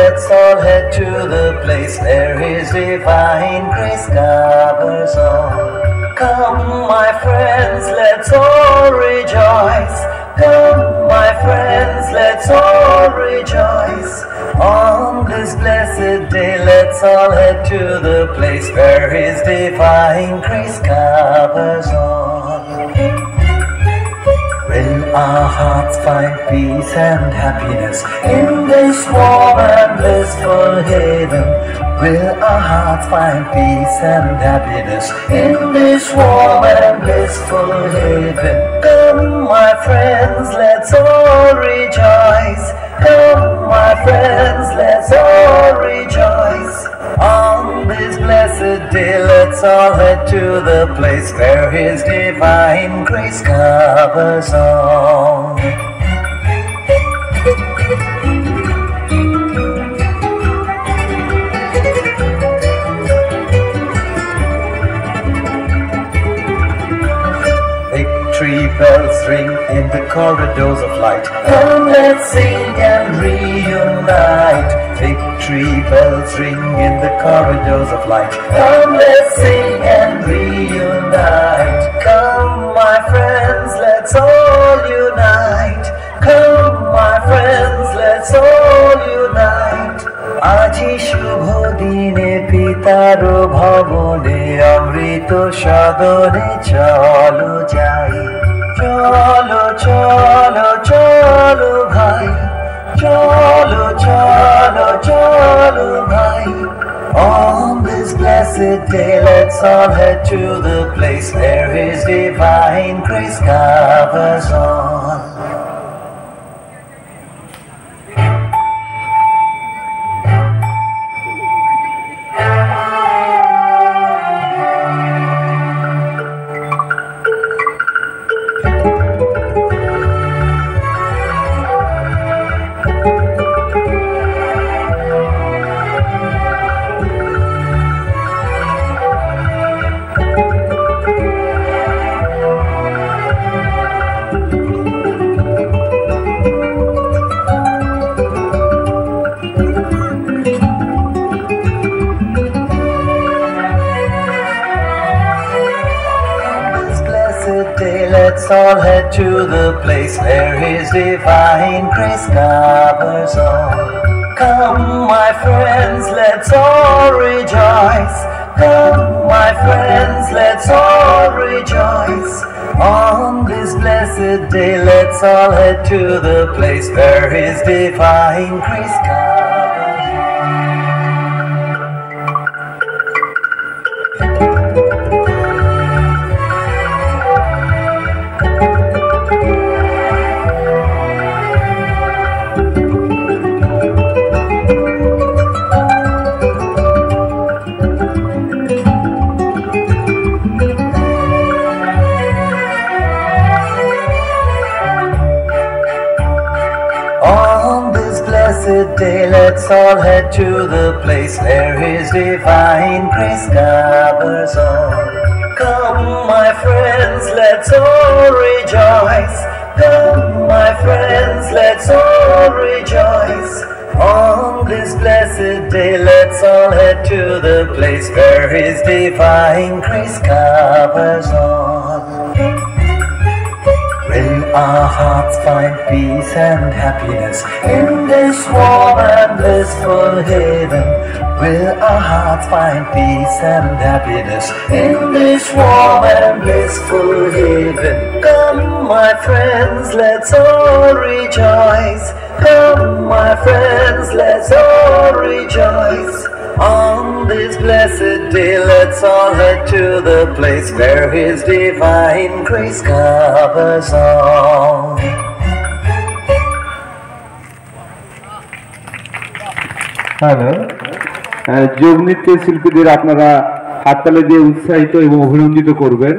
Let's all head to the place where His divine grace covers all. Come, my friends, let's all rejoice. Come, my friends, let's all rejoice. On this blessed day, let's all head to the place where His divine grace covers all. Will our hearts find peace and happiness in this warm and blissful haven? Will our hearts find peace and happiness in this warm and blissful haven? Come, my friends, let's all rejoice. Come, my friends, let's all rejoice. On this blessed day, let's all head to the place where His divine grace covers all. Victory bells ring in the corridors of light. Come, let's sing and reunite. Victory bells ring in the corridors of light. Come, let's sing and reunite. Come, my friends, let's all unite. Come, my friends, let's all unite. আজি শুভ দিনে পিতার ভবনে অমৃত সদনে চলো যাই। চলো চলো চলো ভাই, চলো চলো চলো ভাই। On this blessed day, let's all head to the place where His divine grace covers all. Let's all head to the place where His divine grace covers all. Come, my friends, let's all rejoice. Come, my friends, let's all rejoice. On this blessed day, let's all head to the place where His divine grace covers all. Day, let's all head to the place where His divine grace covers all. Come, my friends, let's all rejoice. Come, my friends, let's all rejoice. On this blessed day, let's all head to the place where His divine grace covers all. Will our hearts find peace and happiness in this warm and blissful haven? Will our hearts find peace and happiness in this warm and blissful haven? Come, my friends, let's all rejoice. Come, my friends, let's all rejoice. On this blessed day, let's all head to the place where His divine grace covers all. Hello, যোগ নৃত্য শিল্পীদের আপনারা হাততালি দিয়ে উৎসাহিত এবং অভিনন্দিত করবেন।